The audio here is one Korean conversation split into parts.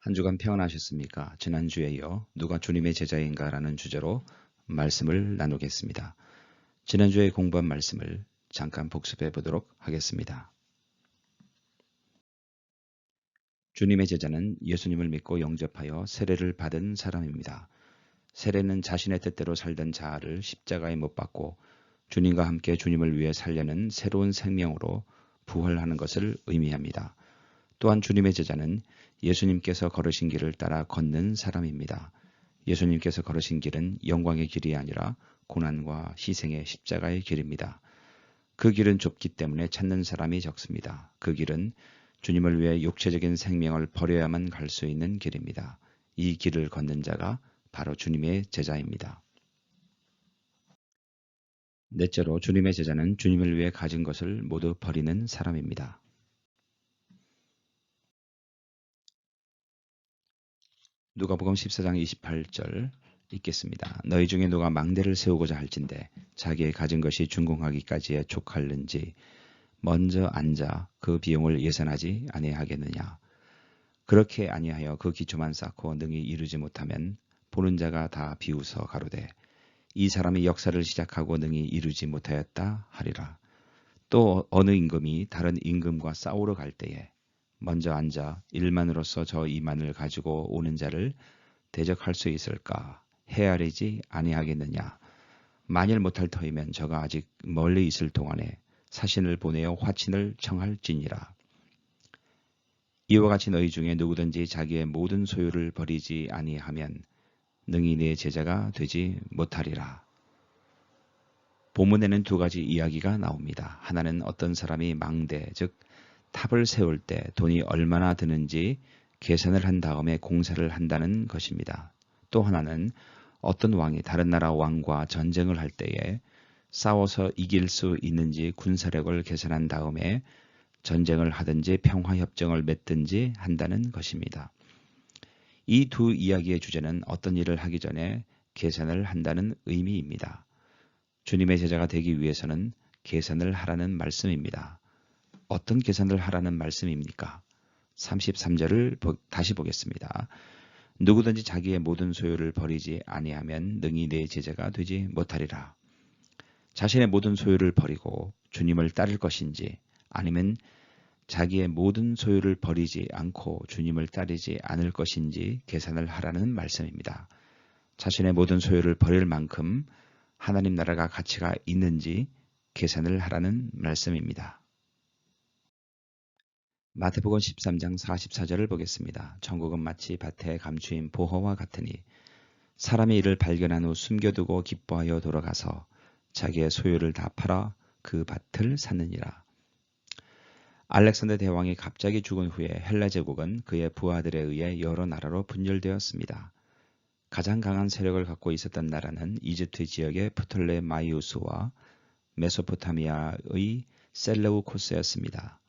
한 주간 평안하셨습니까? 지난주에 이어 누가 주님의 제자인가 라는 주제로 말씀을 나누겠습니다. 지난주에 공부한 말씀을 잠깐 복습해 보도록 하겠습니다. 주님의 제자는 예수님을 믿고 영접하여 세례를 받은 사람입니다. 세례는 자신의 뜻대로 살던 자아를 십자가에 못 박고 주님과 함께 주님을 위해 살려는 새로운 생명으로 부활하는 것을 의미합니다. 또한 주님의 제자는 예수님께서 걸으신 길을 따라 걷는 사람입니다. 예수님께서 걸으신 길은 영광의 길이 아니라 고난과 희생의 십자가의 길입니다. 그 길은 좁기 때문에 찾는 사람이 적습니다. 그 길은 주님을 위해 육체적인 생명을 버려야만 갈 수 있는 길입니다. 이 길을 걷는 자가 바로 주님의 제자입니다. 넷째로 주님의 제자는 주님을 위해 가진 것을 모두 버리는 사람입니다. 누가복음 14장 28절 읽겠습니다. 너희 중에 누가 망대를 세우고자 할진대 자기의 가진 것이 준공하기까지에 족할는지 먼저 앉아 그 비용을 예산하지 아니하겠느냐. 그렇게 아니하여 그 기초만 쌓고 능히 이루지 못하면 보는 자가 다 비웃어 가로되 이 사람이 역사를 시작하고 능히 이루지 못하였다 하리라. 또 어느 임금이 다른 임금과 싸우러 갈 때에 먼저 앉아 1만으로서 저 2만을 가지고 오는 자를 대적할 수 있을까? 헤아리지 아니하겠느냐? 만일 못할 터이면 저가 아직 멀리 있을 동안에 사신을 보내어 화친을 청할지니라. 이와 같이 너희 중에 누구든지 자기의 모든 소유를 버리지 아니하면 능히 내 제자가 되지 못하리라. 본문에는 두 가지 이야기가 나옵니다. 하나는 어떤 사람이 망대, 즉 탑을 세울 때 돈이 얼마나 드는지 계산을 한 다음에 공사를 한다는 것입니다. 또 하나는 어떤 왕이 다른 나라 왕과 전쟁을 할 때에 싸워서 이길 수 있는지 군사력을 계산한 다음에 전쟁을 하든지 평화협정을 맺든지 한다는 것입니다. 이 두 이야기의 주제는 어떤 일을 하기 전에 계산을 한다는 의미입니다. 주님의 제자가 되기 위해서는 계산을 하라는 말씀입니다. 어떤 계산을 하라는 말씀입니까? 33절을 다시 보겠습니다. 누구든지 자기의 모든 소유를 버리지 아니하면 능히 내 제자가 되지 못하리라. 자신의 모든 소유를 버리고 주님을 따를 것인지 아니면 자기의 모든 소유를 버리지 않고 주님을 따르지 않을 것인지 계산을 하라는 말씀입니다. 자신의 모든 소유를 버릴 만큼 하나님 나라가 가치가 있는지 계산을 하라는 말씀입니다. 마태복음 13장 44절을 보겠습니다. 천국은 마치 밭에 감추인 보화와 같으니 사람이 이를 발견한 후 숨겨두고 기뻐하여 돌아가서 자기의 소유를 다 팔아 그 밭을 샀느니라. 알렉산더 대왕이 갑자기 죽은 후에 헬라 제국은 그의 부하들에 의해 여러 나라로 분열되었습니다. 가장 강한 세력을 갖고 있었던 나라는 이집트 지역의 프톨레마이우스와 메소포타미아의 셀레우코스였습니다.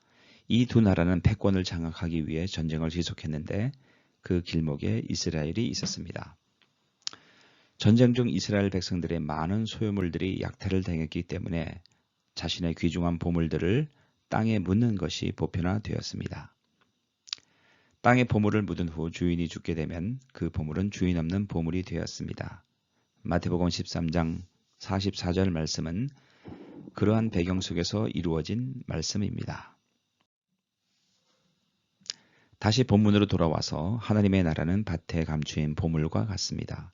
이 두 나라는 패권을 장악하기 위해 전쟁을 지속했는데 그 길목에 이스라엘이 있었습니다. 전쟁 중 이스라엘 백성들의 많은 소유물들이 약탈을 당했기 때문에 자신의 귀중한 보물들을 땅에 묻는 것이 보편화되었습니다. 땅에 보물을 묻은 후 주인이 죽게 되면 그 보물은 주인 없는 보물이 되었습니다. 마태복음 13장 44절 말씀은 그러한 배경 속에서 이루어진 말씀입니다. 다시 본문으로 돌아와서 하나님의 나라는 밭에 감추인 보물과 같습니다.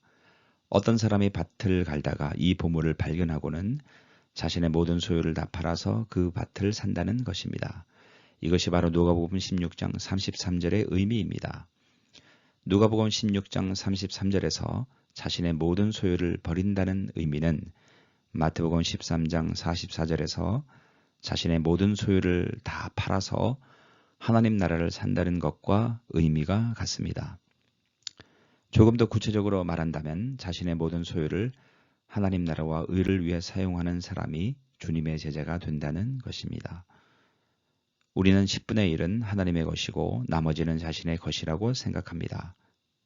어떤 사람이 밭을 갈다가 이 보물을 발견하고는 자신의 모든 소유를 다 팔아서 그 밭을 산다는 것입니다. 이것이 바로 누가복음 16장 33절의 의미입니다. 누가복음 16장 33절에서 자신의 모든 소유를 버린다는 의미는 마태복음 13장 44절에서 자신의 모든 소유를 다 팔아서 하나님 나라를 산다는 것과 의미가 같습니다. 조금 더 구체적으로 말한다면 자신의 모든 소유를 하나님 나라와 의를 위해 사용하는 사람이 주님의 제자가 된다는 것입니다. 우리는 10분의 1은 하나님의 것이고 나머지는 자신의 것이라고 생각합니다.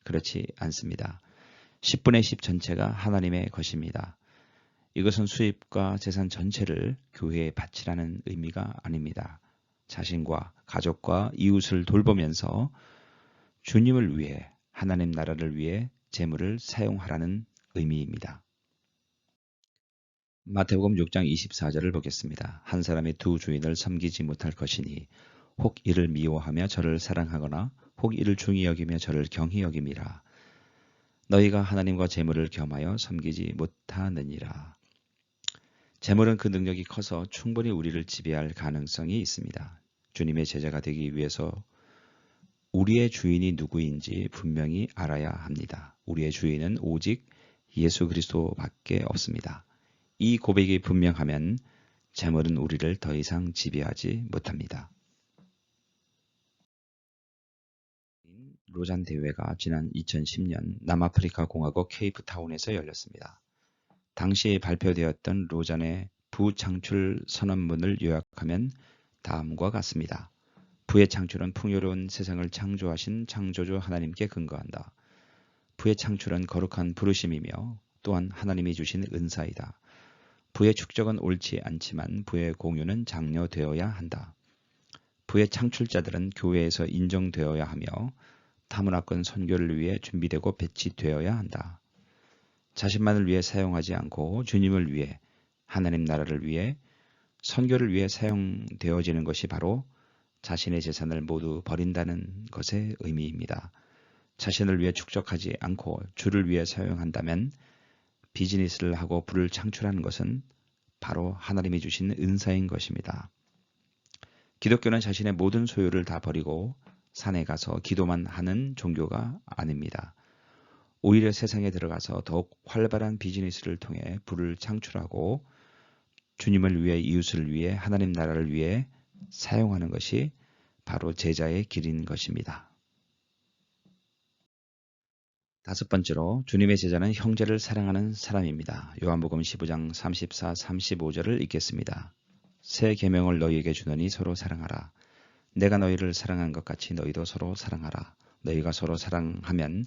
그렇지 않습니다. 10분의 10 전체가 하나님의 것입니다. 이것은 수입과 재산 전체를 교회에 바치라는 의미가 아닙니다. 자신과 가족과 이웃을 돌보면서 주님을 위해, 하나님 나라를 위해 재물을 사용하라는 의미입니다. 마태복음 6장 24절을 보겠습니다. 한 사람이 두 주인을 섬기지 못할 것이니 혹 이를 미워하며 저를 사랑하거나 혹 이를 중히 여기며 저를 경히 여김이라. 너희가 하나님과 재물을 겸하여 섬기지 못하느니라. 재물은 그 능력이 커서 충분히 우리를 지배할 가능성이 있습니다. 주님의 제자가 되기 위해서 우리의 주인이 누구인지 분명히 알아야 합니다. 우리의 주인은 오직 예수 그리스도밖에 없습니다. 이 고백이 분명하면 재물은 우리를 더 이상 지배하지 못합니다. 로잔 대회가 지난 2010년 남아프리카 공화국 케이프타운에서 열렸습니다. 당시 발표되었던 로잔의 부창출 선언문을 요약하면 다음과 같습니다. 부의 창출은 풍요로운 세상을 창조하신 창조주 하나님께 근거한다. 부의 창출은 거룩한 부르심이며 또한 하나님이 주신 은사이다. 부의 축적은 옳지 않지만 부의 공유는 장려되어야 한다. 부의 창출자들은 교회에서 인정되어야 하며 타문화권 선교를 위해 준비되고 배치되어야 한다. 자신만을 위해 사용하지 않고 주님을 위해, 하나님 나라를 위해, 선교를 위해 사용되어지는 것이 바로 자신의 재산을 모두 버린다는 것의 의미입니다. 자신을 위해 축적하지 않고 주를 위해 사용한다면 비즈니스를 하고 부를 창출하는 것은 바로 하나님이 주신 은사인 것입니다. 기독교는 자신의 모든 소유를 다 버리고 산에 가서 기도만 하는 종교가 아닙니다. 오히려 세상에 들어가서 더욱 활발한 비즈니스를 통해 부를 창출하고 주님을 위해, 이웃을 위해, 하나님 나라를 위해 사용하는 것이 바로 제자의 길인 것입니다. 다섯 번째로 주님의 제자는 형제를 사랑하는 사람입니다. 요한복음 15장 34, 35절을 읽겠습니다. 새 계명을 너희에게 주노니 서로 사랑하라. 내가 너희를 사랑한 것 같이 너희도 서로 사랑하라. 너희가 서로 사랑하면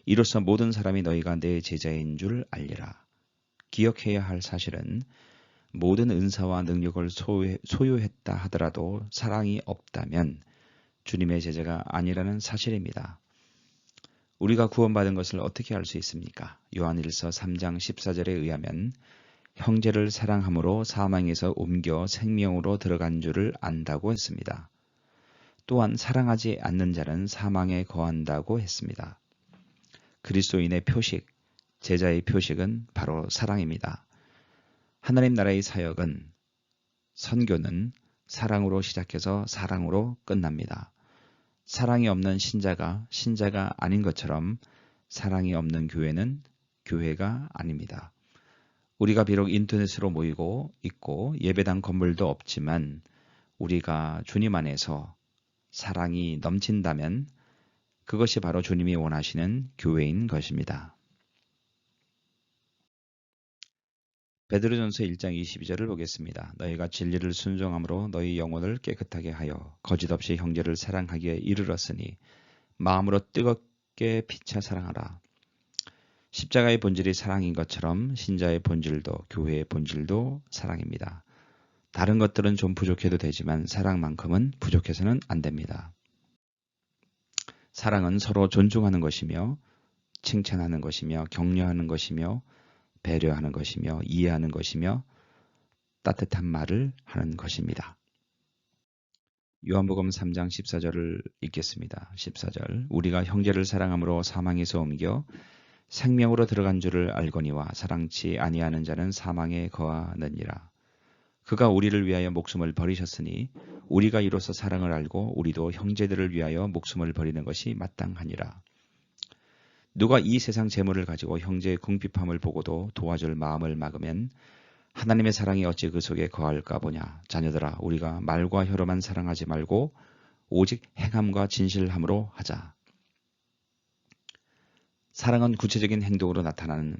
이로써 모든 사람이 너희가 내 제자인 줄 알리라. 기억해야 할 사실은 모든 은사와 능력을 소유했다 하더라도 사랑이 없다면 주님의 제자가 아니라는 사실입니다. 우리가 구원받은 것을 어떻게 알 수 있습니까? 요한일서 3장 14절에 의하면 형제를 사랑함으로 사망에서 옮겨 생명으로 들어간 줄을 안다고 했습니다. 또한 사랑하지 않는 자는 사망에 거한다고 했습니다. 그리스도인의 표식, 제자의 표식은 바로 사랑입니다. 하나님 나라의 사역은, 선교는 사랑으로 시작해서 사랑으로 끝납니다. 사랑이 없는 신자가 아닌 것처럼 사랑이 없는 교회는 교회가 아닙니다. 우리가 비록 인터넷으로 모이고 있고 예배당 건물도 없지만 우리가 주님 안에서 사랑이 넘친다면 그것이 바로 주님이 원하시는 교회인 것입니다. 베드로전서 1장 22절을 보겠습니다. 너희가 진리를 순종함으로 너희 영혼을 깨끗하게 하여 거짓 없이 형제를 사랑하기에 이르렀으니 마음으로 뜨겁게 피차 사랑하라. 십자가의 본질이 사랑인 것처럼 신자의 본질도, 교회의 본질도 사랑입니다. 다른 것들은 좀 부족해도 되지만 사랑만큼은 부족해서는 안 됩니다. 사랑은 서로 존중하는 것이며 칭찬하는 것이며 격려하는 것이며 배려하는 것이며 이해하는 것이며 따뜻한 말을 하는 것입니다. 요한복음 3장 14절을 읽겠습니다. 14절 우리가 형제를 사랑함으로 사망에서 옮겨 생명으로 들어간 줄을 알거니와 사랑치 아니하는 자는 사망에 거하느니라. 그가 우리를 위하여 목숨을 버리셨으니 우리가 이로써 사랑을 알고 우리도 형제들을 위하여 목숨을 버리는 것이 마땅하니라. 누가 이 세상 재물을 가지고 형제의 궁핍함을 보고도 도와줄 마음을 막으면 하나님의 사랑이 어찌 그 속에 거할까 보냐. 자녀들아 우리가 말과 혀로만 사랑하지 말고 오직 행함과 진실함으로 하자. 사랑은 구체적인 행동으로 나타나는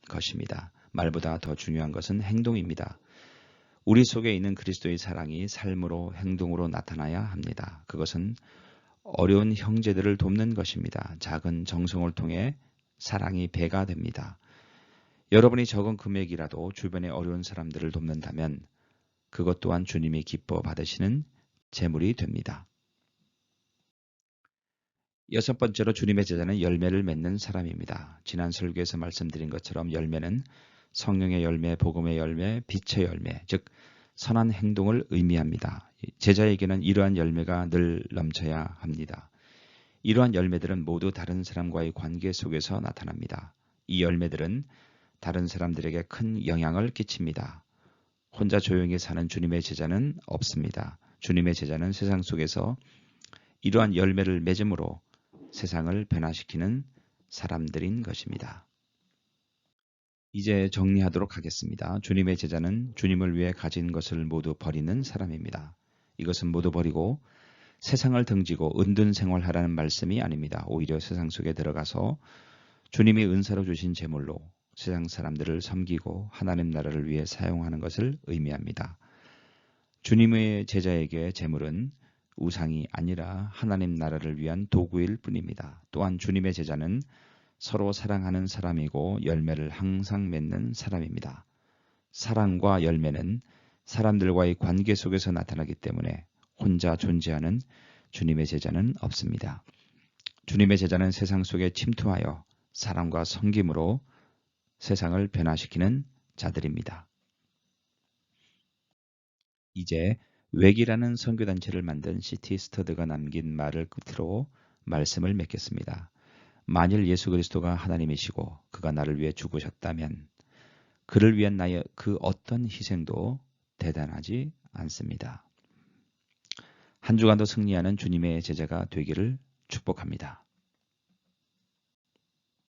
것입니다. 말보다 더 중요한 것은 행동입니다. 우리 속에 있는 그리스도의 사랑이 삶으로 행동으로 나타나야 합니다. 그것은 어려운 형제들을 돕는 것입니다. 작은 정성을 통해 사랑이 배가 됩니다. 여러분이 적은 금액이라도 주변의 어려운 사람들을 돕는다면 그것 또한 주님이 기뻐 받으시는 재물이 됩니다. 여섯 번째로 주님의 제자는 열매를 맺는 사람입니다. 지난 설교에서 말씀드린 것처럼 열매는 성령의 열매, 복음의 열매, 빛의 열매, 즉 선한 행동을 의미합니다. 제자에게는 이러한 열매가 늘 넘쳐야 합니다. 이러한 열매들은 모두 다른 사람과의 관계 속에서 나타납니다. 이 열매들은 다른 사람들에게 큰 영향을 끼칩니다. 혼자 조용히 사는 주님의 제자는 없습니다. 주님의 제자는 세상 속에서 이러한 열매를 맺음으로 세상을 변화시키는 사람들인 것입니다. 이제 정리하도록 하겠습니다. 주님의 제자는 주님을 위해 가진 것을 모두 버리는 사람입니다. 이것은 모두 버리고 세상을 등지고 은둔 생활하라는 말씀이 아닙니다. 오히려 세상 속에 들어가서 주님이 은사로 주신 재물로 세상 사람들을 섬기고 하나님 나라를 위해 사용하는 것을 의미합니다. 주님의 제자에게 재물은 우상이 아니라 하나님 나라를 위한 도구일 뿐입니다. 또한 주님의 제자는 서로 사랑하는 사람이고 열매를 항상 맺는 사람입니다. 사랑과 열매는 사람들과의 관계 속에서 나타나기 때문에 혼자 존재하는 주님의 제자는 없습니다. 주님의 제자는 세상 속에 침투하여 사랑과 섬김으로 세상을 변화시키는 자들입니다. 이제 웩이라는 선교단체를 만든 C.T. 스터드가 남긴 말을 끝으로 말씀을 맺겠습니다. 만일 예수 그리스도가 하나님이시고 그가 나를 위해 죽으셨다면 그를 위한 나의 그 어떤 희생도 대단하지 않습니다. 한 주간도 승리하는 주님의 제자가 되기를 축복합니다.